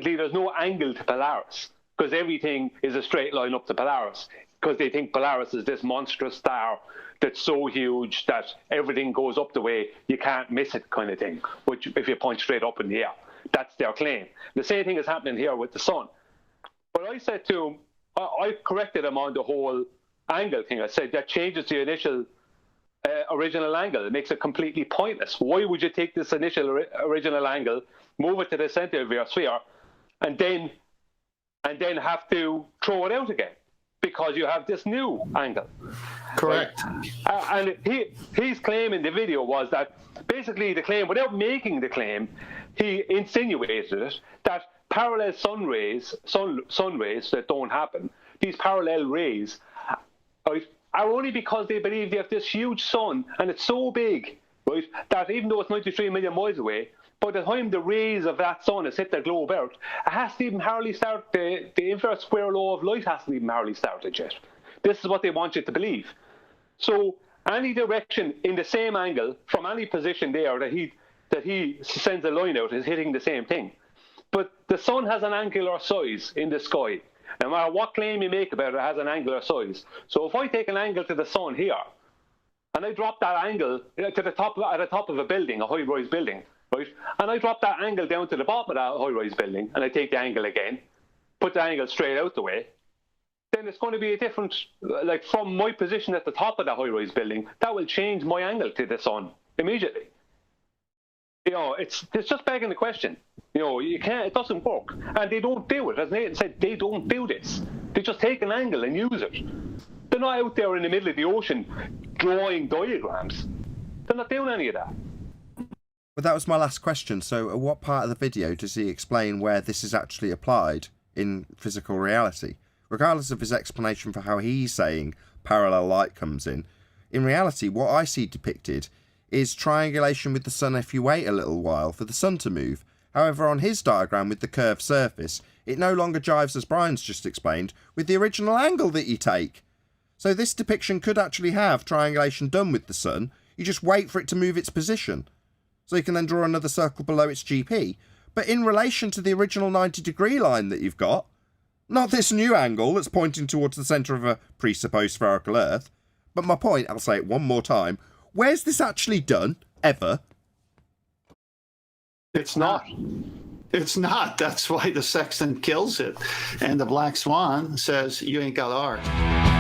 basically there's no angle to Polaris because everything is a straight line up to Polaris because they think Polaris is this monstrous star that's so huge that everything goes up the way you can't miss it kind of thing, which if you point straight up in the air. That's their claim. The same thing is happening here with the sun. But I said to him, I corrected him on the whole angle thing. I said that changes the initial original angle. It makes it completely pointless. Why would you take this initial original angle, move it to the center of your sphere, and then have to throw it out again because you have this new angle? Correct. And his claim in the video was that basically the claim, without making the claim, he insinuated it, that parallel sun rays that don't happen, these parallel rays, are only because they believe they have this huge sun and it's so big, right, that even though it's 93 million miles away, by the time the rays of that sun has hit the globe Earth, it hasn't even hardly started, the inverse square law of light hasn't even hardly started yet. This is what they want you to believe. So any direction in the same angle from any position there that he sends a line out is hitting the same thing. But the sun has an angular size in the sky. No matter what claim you make about it, it has an angular size. So if I take an angle to the sun here, and I drop that angle to the top of a building, a high-rise building, right? And I drop that angle down to the bottom of that high-rise building, and I take the angle again, put the angle straight out the way, then it's going to be a different, like from my position at the top of the high-rise building, that will change my angle to the sun immediately. You know, it's just begging the question. You know, you can't, it doesn't work. And they don't do it. As Nathan said, they don't do this. They just take an angle and use it. They're not out there in the middle of the ocean drawing diagrams. They're not doing any of that. Well, that was my last question. So at what part of the video does he explain where this is actually applied in physical reality? Regardless of his explanation for how he's saying parallel light comes in reality, what I see depicted is triangulation with the sun if you wait a little while for the sun to move. However, on his diagram with the curved surface, it no longer jives, as Brian's just explained, with the original angle that you take. So this depiction could actually have triangulation done with the sun. You just wait for it to move its position. So you can then draw another circle below its GP. But in relation to the original 90-degree line that you've got, not this new angle that's pointing towards the centre of a presupposed spherical Earth. But my point, I'll say it one more time, where's this actually done, ever? It's not. It's not. That's why the sexton kills it. And the black swan says, you ain't got art.